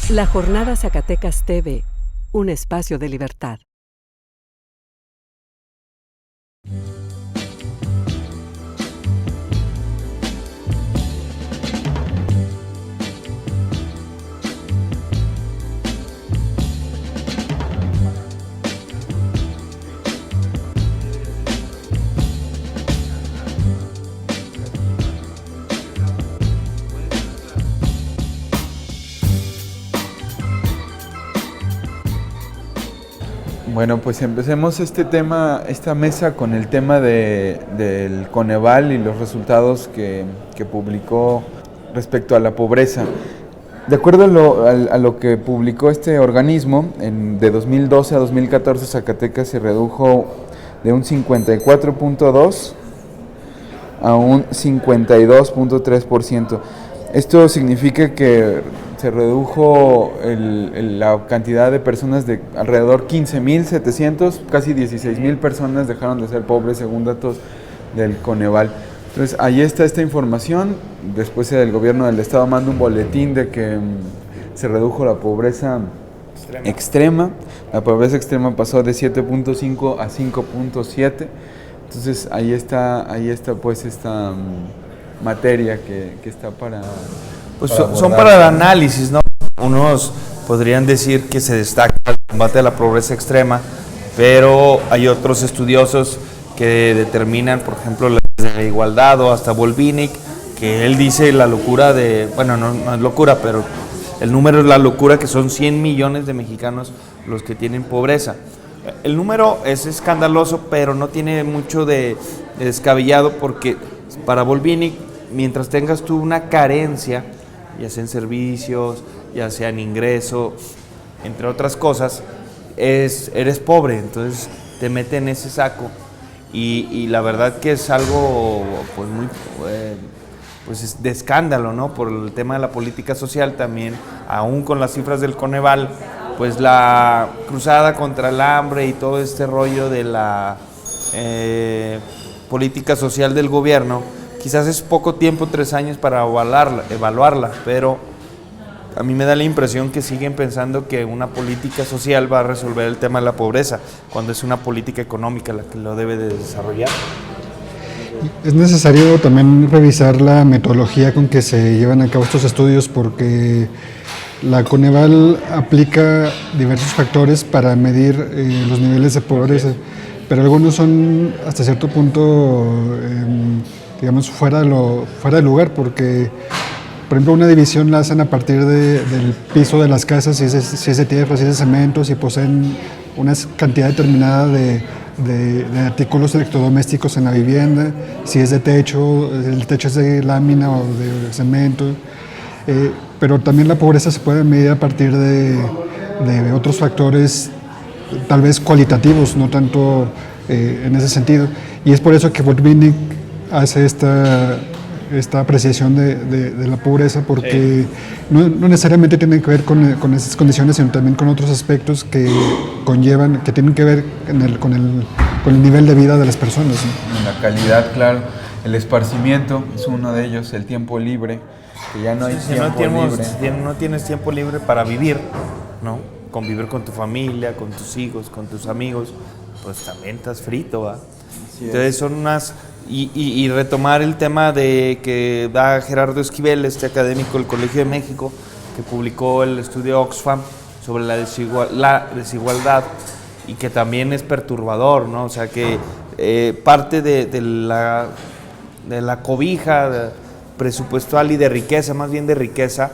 La Jornada Zacatecas TV, un espacio de libertad. Bueno, pues empecemos esta mesa con el tema del Coneval y los resultados que publicó respecto a la pobreza. De acuerdo a lo que publicó este organismo, de 2012 a 2014 Zacatecas se redujo de un 54.2 a un 52.3%. Esto significa que se redujo la cantidad de personas de alrededor 15.700, casi 16.000 personas dejaron de ser pobres según datos del Coneval. Entonces ahí está esta información. Después el gobierno del estado manda un boletín de que se redujo la pobreza extrema. La pobreza extrema pasó de 7.5 a 5.7. Entonces ahí está pues esta materia que está para... Pues son para el análisis, ¿no? Unos podrían decir que se destaca el combate a la pobreza extrema, pero hay otros estudiosos que determinan, por ejemplo, la igualdad o hasta Volvinic, que él dice la locura de, bueno, no es locura, pero el número es la locura, que son 100 millones de mexicanos los que tienen pobreza. El número es escandaloso, pero no tiene mucho de descabellado, porque para Volvinic, mientras tengas tú una carencia, ya sea en servicios, ya sea en ingreso, entre otras cosas, eres pobre, entonces te mete en ese saco. Y la verdad que es algo pues muy pues de escándalo, ¿no? Por el tema de la política social también, aún con las cifras del Coneval, pues la cruzada contra el hambre y todo este rollo de la política social del gobierno. Quizás es poco tiempo, 3 años para evaluarla, pero a mí me da la impresión que siguen pensando que una política social va a resolver el tema de la pobreza, cuando es una política económica la que lo debe de desarrollar. Es necesario también revisar la metodología con que se llevan a cabo estos estudios, porque la Coneval aplica diversos factores para medir los niveles de pobreza, pero algunos son hasta cierto punto digamos, fuera de lugar, porque, por ejemplo, una división la hacen a partir del piso de las casas, si es de tierra, si es de cemento, si poseen una cantidad determinada de artículos electrodomésticos en la vivienda, si es de techo, el techo es de lámina o de cemento, pero también la pobreza se puede medir a partir de otros factores, tal vez cualitativos, no tanto en ese sentido, y es por eso que Volvinic hace esta apreciación de la pobreza, porque no necesariamente tiene que ver con esas condiciones, sino también con otros aspectos que conllevan, que tienen que ver con el nivel de vida de las personas, ¿no? La calidad, claro. El esparcimiento es uno de ellos, el tiempo libre, que ya no hay tiempo libre. Si no tienes tiempo libre para vivir, ¿no? Convivir con tu familia, con tus hijos, con tus amigos, pues también estás frito, ¿va? Entonces son unas... Y retomar el tema de que da Gerardo Esquivel, este académico del Colegio de México, que publicó el estudio Oxfam sobre la desigualdad, y que también es perturbador, ¿no? O sea que parte de la cobija presupuestal y de riqueza, más bien de riqueza,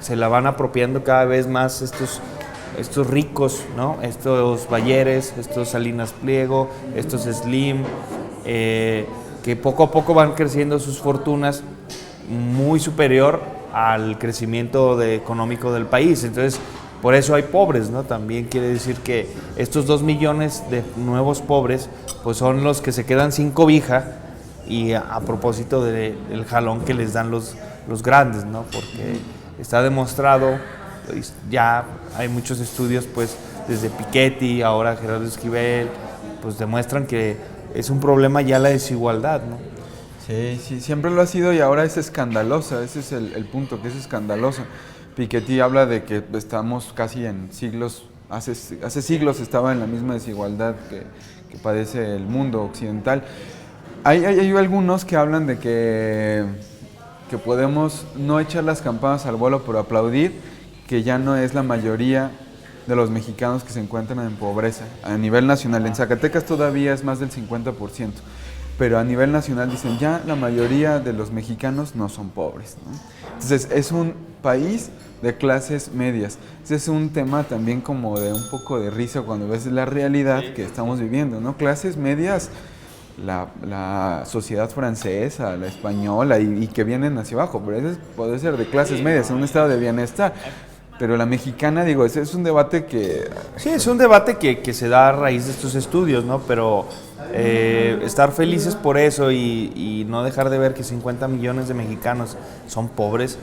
se la van apropiando cada vez más estos ricos, ¿no? Estos Balleres, estos Salinas Pliego, estos Slim, que poco a poco van creciendo sus fortunas muy superior al crecimiento económico del país. Entonces, por eso hay pobres, ¿no? También quiere decir que estos 2 millones de nuevos pobres, pues son los que se quedan sin cobija, y a propósito del jalón que les dan los grandes, ¿no? Porque está demostrado, pues, ya hay muchos estudios, pues, desde Piketty, ahora Gerardo Esquivel, pues demuestran que es un problema ya la desigualdad, ¿no? Sí, siempre lo ha sido, y ahora es escandalosa, ese es el punto, que es escandalosa. Piketty habla de que estamos casi en siglos, hace siglos estaba en la misma desigualdad que padece el mundo occidental. Hay algunos que hablan de que podemos no echar las campanas al vuelo por aplaudir, que ya no es la mayoría de los mexicanos que se encuentran en pobreza a nivel nacional. En Zacatecas todavía es más del 50%, pero a nivel nacional dicen ya la mayoría de los mexicanos no son pobres, ¿no? Entonces es un país de clases medias. Ese es un tema también como de un poco de risa cuando ves la realidad que estamos viviendo, ¿no? Clases medias, la sociedad francesa, la española y que vienen hacia abajo, pero ese puede ser de clases medias, en un estado de bienestar. Pero la mexicana, digo, ese es un debate que... Sí, es un debate que se da a raíz de estos estudios, ¿no? Pero estar felices por eso y no dejar de ver que 50 millones de mexicanos son pobres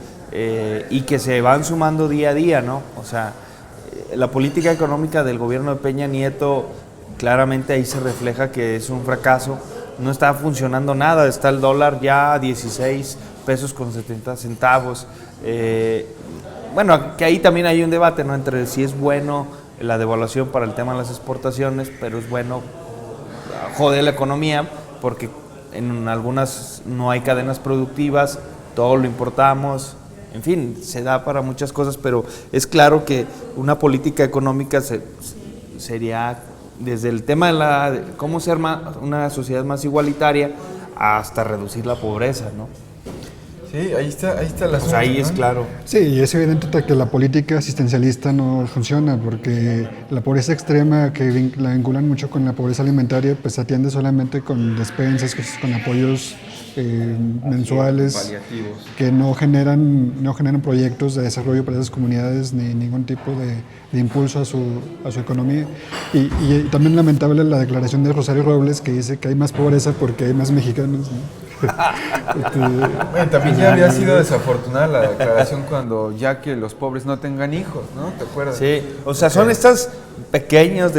y que se van sumando día a día, ¿no? O sea, la política económica del gobierno de Peña Nieto, claramente ahí se refleja que es un fracaso. No está funcionando nada, está el dólar ya a 16 pesos con 70 centavos. Bueno, que ahí también hay un debate, ¿no? Entre si es bueno la devaluación para el tema de las exportaciones, pero es bueno joder la economía porque en algunas no hay cadenas productivas, todo lo importamos, en fin, se da para muchas cosas, pero es claro que una política económica sería desde el tema de cómo ser una sociedad más igualitaria hasta reducir la pobreza, ¿no? Sí, ahí está el asunto. Pues ahí ¿no? es claro. Sí, y es evidente que la política asistencialista no funciona porque la pobreza extrema que la vinculan mucho con la pobreza alimentaria pues se atiende solamente con despensas, con apoyos mensuales paliativos que no generan proyectos de desarrollo para esas comunidades ni ningún tipo de impulso a su economía. Y también lamentable la declaración de Rosario Robles que dice que hay más pobreza porque hay más mexicanos, ¿no? Bueno, también ya había sido desafortunada la declaración cuando ya que los pobres no tengan hijos, ¿no? ¿Te acuerdas? Sí, o sea, son estas pequeñas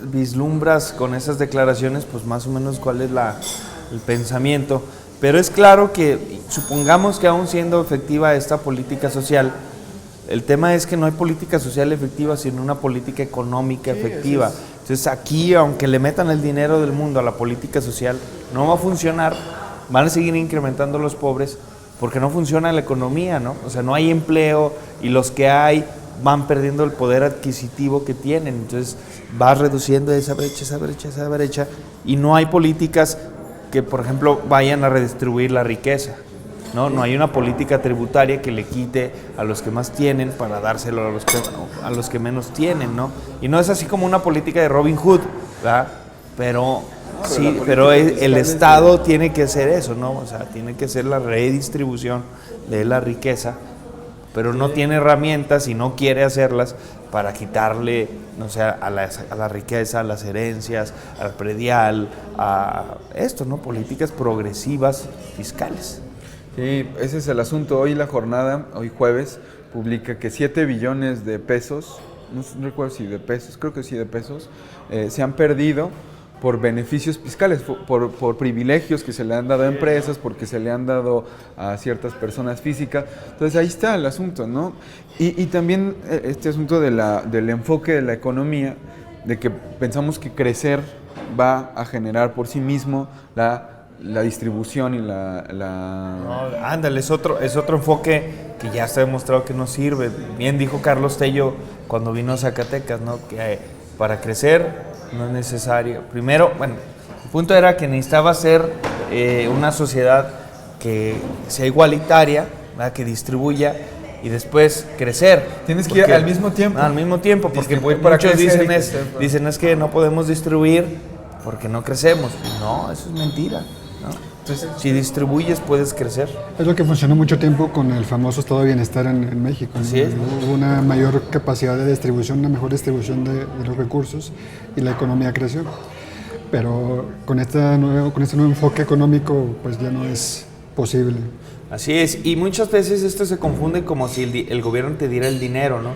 vislumbras con esas declaraciones, pues más o menos cuál es el pensamiento. Pero es claro que, supongamos que aún siendo efectiva esta política social, el tema es que no hay política social efectiva, sino una política económica efectiva. Entonces aquí, aunque le metan el dinero del mundo a la política social, no va a funcionar. Van a seguir incrementando los pobres porque no funciona la economía, ¿no? O sea, no hay empleo y los que hay van perdiendo el poder adquisitivo que tienen. Entonces vas reduciendo esa brecha y no hay políticas que, por ejemplo, vayan a redistribuir la riqueza, ¿no? No hay una política tributaria que le quite a los que más tienen para dárselo a los que menos tienen, ¿no? Y no es así como una política de Robin Hood, ¿verdad? Pero sí, pero el Estado tiene que hacer eso, ¿no? O sea, tiene que hacer la redistribución de la riqueza, pero no tiene herramientas y no quiere hacerlas para quitarle, no sé, a la riqueza, a las herencias, al predial, a esto, ¿no? Políticas progresivas fiscales. Sí, ese es el asunto. Hoy la jornada, hoy jueves, publica que 7 billones de pesos, no recuerdo si de pesos, creo que sí de pesos, se han perdido por beneficios fiscales, por privilegios que se le han dado a empresas, porque se le han dado a ciertas personas físicas. Entonces ahí está el asunto, ¿no? Y también este asunto del enfoque de la economía, de que pensamos que crecer va a generar por sí mismo la distribución y No, ándale, es otro enfoque que ya se ha demostrado que no sirve. Bien dijo Carlos Tello cuando vino a Zacatecas, ¿no? Que para crecer no es necesario. Primero, bueno, el punto era que necesitaba ser una sociedad que sea igualitaria, ¿verdad? Que distribuya y después crecer. Tienes que ir al mismo tiempo. Al mismo tiempo, porque muchos dicen es que no podemos distribuir porque no crecemos. No, eso es mentira, ¿no? Entonces, si distribuyes, puedes crecer. Es lo que funcionó mucho tiempo con el famoso estado de bienestar en México, ¿no? Así es. Hubo una mayor capacidad de distribución, una mejor distribución de los recursos y la economía creció. Pero con este nuevo enfoque económico, pues ya no es posible. Así es, y muchas veces esto se confunde como si el gobierno te diera el dinero, ¿no?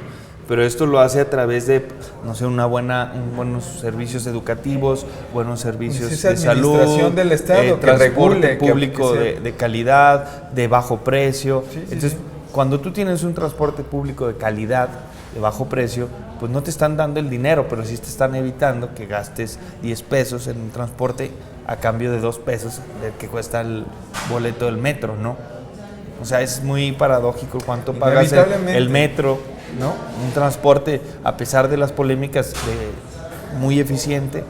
Pero esto lo hace a través de, no sé, buenos servicios educativos, buenos servicios de salud, administración del Estado, que transporte regule, público de calidad, de bajo precio. Sí. Entonces, cuando tú tienes un transporte público de calidad, de bajo precio, pues no te están dando el dinero, pero sí te están evitando que gastes 10 pesos en un transporte a cambio de 2 pesos del que cuesta el boleto del metro, ¿no? O sea, es muy paradójico cuánto pagas el metro, ¿no? Un transporte, a pesar de las polémicas, muy eficiente,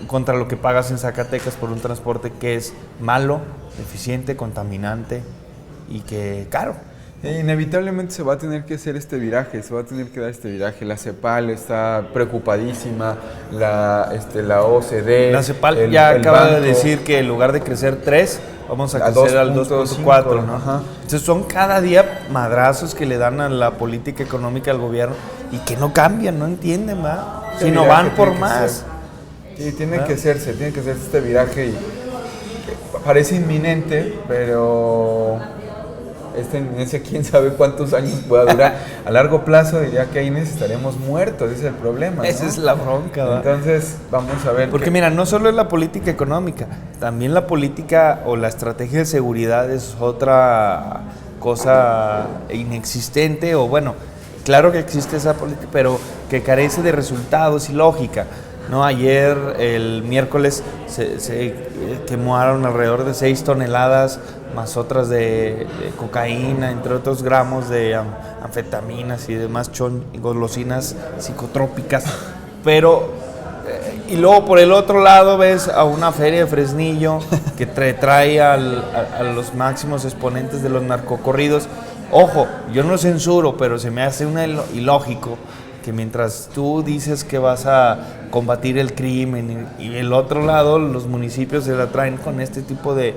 contra lo que pagas en Zacatecas por un transporte que es malo, eficiente, contaminante y que caro. Inevitablemente se va a tener que hacer este viraje, se va a tener que dar este viraje. La CEPAL está preocupadísima, la OCDE... La CEPAL ya acaba de decir que en lugar de crecer 3, vamos a crecer al 2.4, ¿no? Ajá. Entonces son cada día madrazos que le dan a la política económica del gobierno y que no cambian, no entienden, ¿va? Si no van por más. Sí, tiene que hacerse este viraje y parece inminente, pero... esta inminencia, quién sabe cuántos años pueda durar. A largo plazo diría que ahí estaríamos muertos, ese es el problema, ¿no? Esa es la bronca, ¿va? Entonces, vamos a ver. Porque mira, no solo es la política económica, también la política o la estrategia de seguridad es otra cosa inexistente, o bueno, claro que existe esa política, pero que carece de resultados y lógica, ¿no? Ayer, el miércoles, se quemaron alrededor de 6 toneladas más otras de cocaína, entre otros gramos de anfetaminas y demás golosinas psicotrópicas. Pero, y luego por el otro lado ves a una feria de Fresnillo que trae a los máximos exponentes de los narcocorridos. Ojo, yo no censuro, pero se me hace ilógico que mientras tú dices que vas a combatir el crimen y el otro lado los municipios se la traen con este tipo de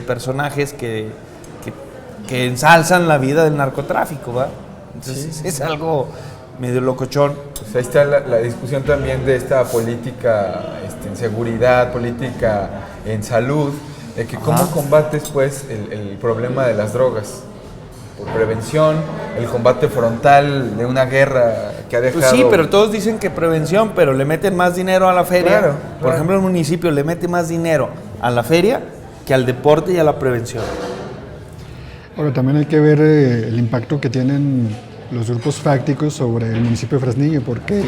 personajes que ensalzan la vida del narcotráfico, ¿va? Entonces sí. Es algo medio locochón. Pues ahí está la discusión también de esta política en seguridad, política en salud, de que cómo combates pues el problema de las drogas. Por prevención, el combate frontal de una guerra que ha dejado... Pues sí, pero todos dicen que prevención, pero le meten más dinero a la feria. Claro. Por ejemplo, el municipio le mete más dinero a la feria que al deporte y a la prevención. Ahora, también hay que ver el impacto que tienen los grupos fácticos sobre el municipio de Fresnillo, porque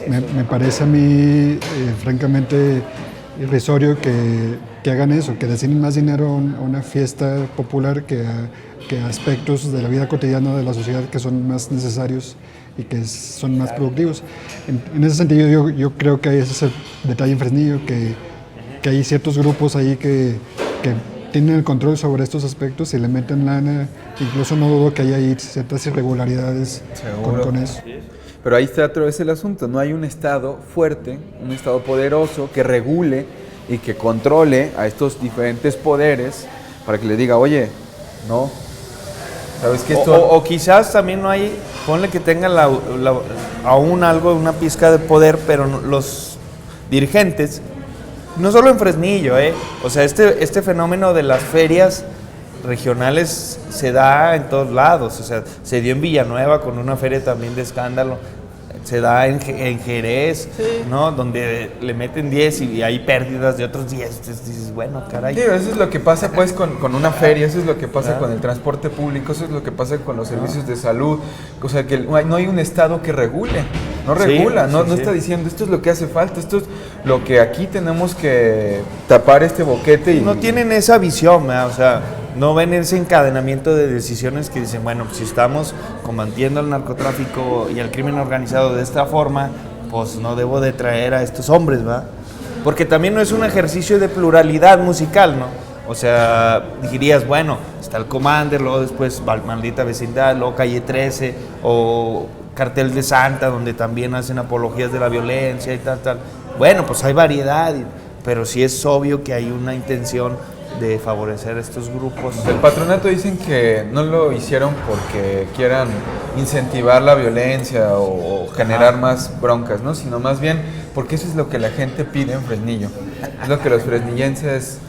me parece a mí, francamente, irrisorio que hagan eso, que destinen más dinero a una fiesta popular que a aspectos de la vida cotidiana de la sociedad que son más necesarios y que son más productivos. En ese sentido, yo creo que ese es el detalle en Fresnillo, que hay ciertos grupos ahí que tienen el control sobre estos aspectos y le meten lana. Incluso no dudo que haya ahí ciertas irregularidades con eso. Pero ahí está otra vez el asunto, no hay un Estado fuerte, un Estado poderoso que regule y que controle a estos diferentes poderes para que le diga, oye, no, ¿sabes qué? O quizás también no hay, ponle que tenga aún algo, una pizca de poder, pero los dirigentes, no solo en Fresnillo, o sea, este fenómeno de las ferias regionales se da en todos lados, o sea, se dio en Villanueva con una feria también de escándalo, se da en Jerez, sí, ¿no? Donde le meten 10 y hay pérdidas de otros 10, entonces dices, bueno, caray. Sí, eso es lo que pasa pues con una feria, eso es lo que pasa con el transporte público, eso es lo que pasa con los servicios de salud, o sea, que no hay un Estado que regule, no regula, no está diciendo esto es lo que hace falta, esto es lo que aquí tenemos que tapar este boquete. Y no tienen esa visión, o sea, no ven ese encadenamiento de decisiones que dicen, bueno, si estamos combatiendo el narcotráfico y el crimen organizado de esta forma, pues no debo de traer a estos hombres, ¿va? Porque también no es un ejercicio de pluralidad musical, ¿no? O sea, dirías, bueno, está el Commander, luego después Maldita Vecindad, luego Calle 13, o Cartel de Santa, donde también hacen apologías de la violencia y tal. Bueno, pues hay variedad, pero sí es obvio que hay una intención de favorecer a estos grupos. El patronato dicen que no lo hicieron porque quieran incentivar la violencia o generar más broncas, ¿no? Sino más bien porque eso es lo que la gente pide en Fresnillo. Es lo que los fresnillenses,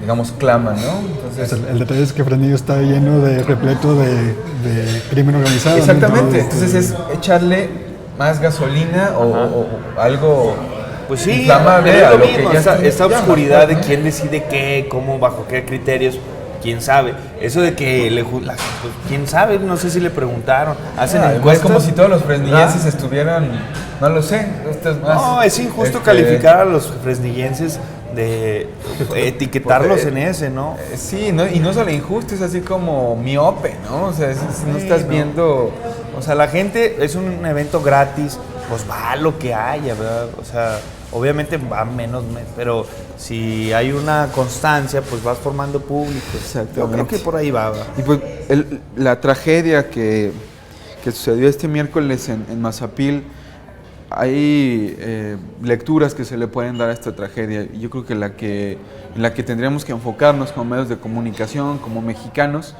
digamos, claman, ¿no? Entonces, el detalle es que Fresnillo está lleno repleto de crimen organizado. Exactamente, entonces es echarle más gasolina o algo... Pues sí, inflamable es a lo lo mismo, que ya esta oscuridad de ¿no? quién decide qué, cómo, bajo qué criterios, quién sabe. Eso de que pues, quién sabe, no sé si le preguntaron. Hacen Es encuestas. como si todos los fresnillenses estuvieran, no lo sé. No, es injusto calificar a los fresnillenses de etiquetarlos en ese, ¿no? Sí, no, y no solo injusto, es así como miope, ¿no? O sea, no estás viendo... O sea, la gente, es un evento gratis, pues va a lo que haya, ¿verdad? O sea, obviamente va menos, pero si hay una constancia, pues vas formando público. Exactamente. Yo creo que por ahí va. Y pues la tragedia que sucedió este miércoles en Mazapil, hay lecturas que se le pueden dar a esta tragedia. Y yo creo que en la que tendríamos que enfocarnos como medios de comunicación, como mexicanos,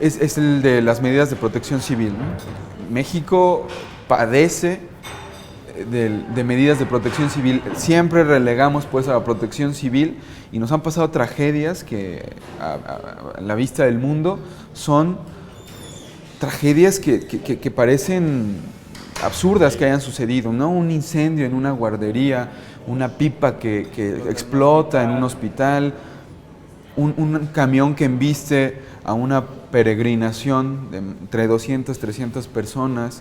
es el de las medidas de protección civil, ¿no? México padece de medidas de protección civil. Siempre relegamos pues a la protección civil y nos han pasado tragedias que a la vista del mundo son tragedias que parecen absurdas que hayan sucedido, ¿no? Un incendio en una guardería, una pipa que explota en un hospital, un camión que embiste a una peregrinación de entre 200, 300 personas.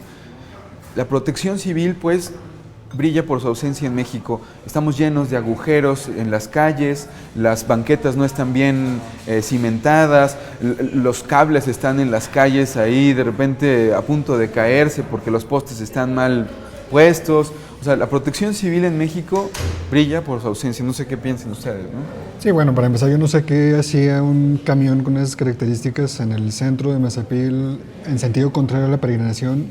La protección civil, pues, brilla por su ausencia en México. Estamos llenos de agujeros en las calles, las banquetas no están bien cimentadas, los cables están en las calles ahí de repente a punto de caerse porque los postes están mal puestos. O sea, la protección civil en México brilla por su ausencia. No sé qué piensen ustedes, ¿no? Sí, bueno, para empezar, yo no sé qué hacía un camión con esas características en el centro de Mazapil en sentido contrario a la peregrinación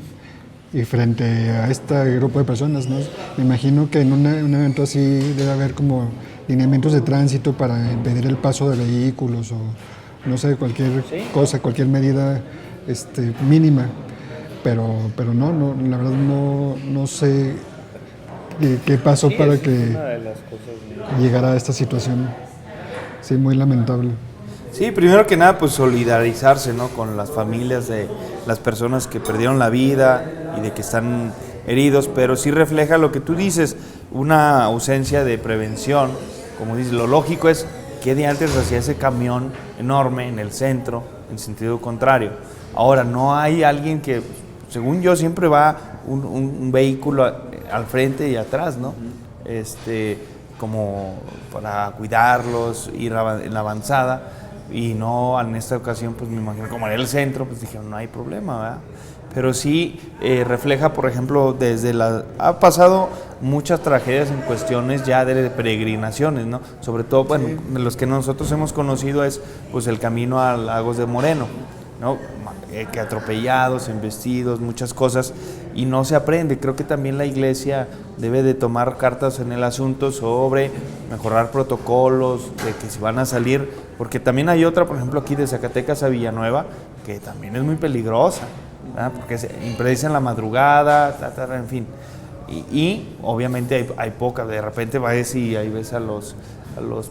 y frente a este grupo de personas, ¿no? Me imagino que en un evento así debe haber como lineamientos de tránsito para impedir el paso de vehículos o no sé, cualquier cosa, cualquier medida mínima. Pero no, la verdad no sé qué pasó para que llegara a esta situación. Sí, muy lamentable. Sí, primero que nada, pues solidarizarse, ¿no? Con las familias de las personas que perdieron la vida y de que están heridos, pero sí refleja lo que tú dices, una ausencia de prevención. Como dices, lo lógico es que de antes hacía ese camión enorme en el centro, en sentido contrario. Ahora, no hay alguien que, según yo, siempre va un vehículo al frente y atrás, ¿no? Como para cuidarlos, ir en la avanzada. Y no, en esta ocasión, pues me imagino, como era el centro, pues dijeron, no hay problema, ¿verdad? Pero sí refleja, por ejemplo, ha pasado muchas tragedias en cuestiones ya de peregrinaciones, ¿no? Sobre todo, bueno, los que nosotros hemos conocido es, pues, el camino a Lagos de Moreno, ¿no? Que atropellados, embestidos, muchas cosas, y no se aprende. Creo que también la iglesia debe de tomar cartas en el asunto sobre mejorar protocolos, de que si van a salir, porque también hay otra, por ejemplo, aquí de Zacatecas a Villanueva, que también es muy peligrosa, ¿verdad? Porque se impredicen la madrugada, en fin, y obviamente hay pocas, de repente vas y ahí ves a los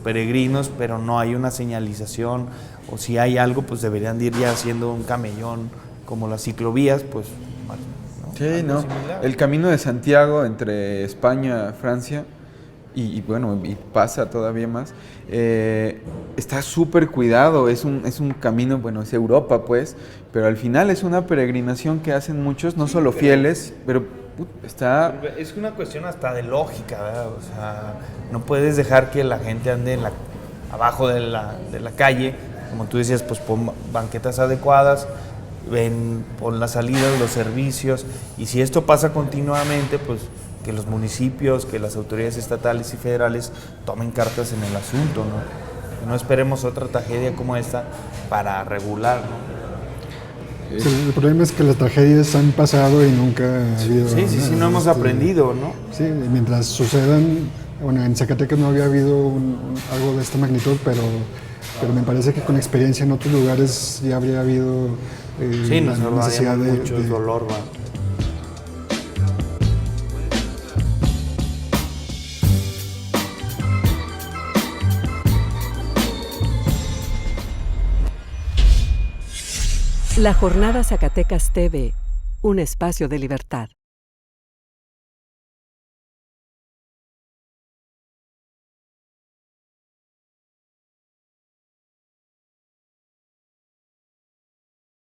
peregrinos, pero no hay una señalización, o si hay algo, pues deberían de ir ya haciendo un camellón, como las ciclovías, pues... ¿no? Sí, no. El camino de Santiago entre España, Francia, y bueno, y pasa todavía más, está súper cuidado, es un camino, bueno, es Europa, pues, pero al final es una peregrinación que hacen muchos, no solo fieles, pero está... Es una cuestión hasta de lógica, ¿verdad? O sea, no puedes dejar que la gente ande abajo de la calle, como tú decías, pues pon banquetas adecuadas, pon las salidas, los servicios, y si esto pasa continuamente, pues que los municipios, que las autoridades estatales y federales tomen cartas en el asunto, ¿no? Que no esperemos otra tragedia como esta para regular, ¿no? Sí, el problema es que las tragedias han pasado y nunca ha habido... Sí, no hemos aprendido, ¿no? Sí, mientras sucedan, bueno, en Zacatecas no había habido algo de esta magnitud, pero me parece que con experiencia en otros lugares ya habría habido nos necesidad de mucho dolor, ¿va? La Jornada Zacatecas TV, un espacio de libertad.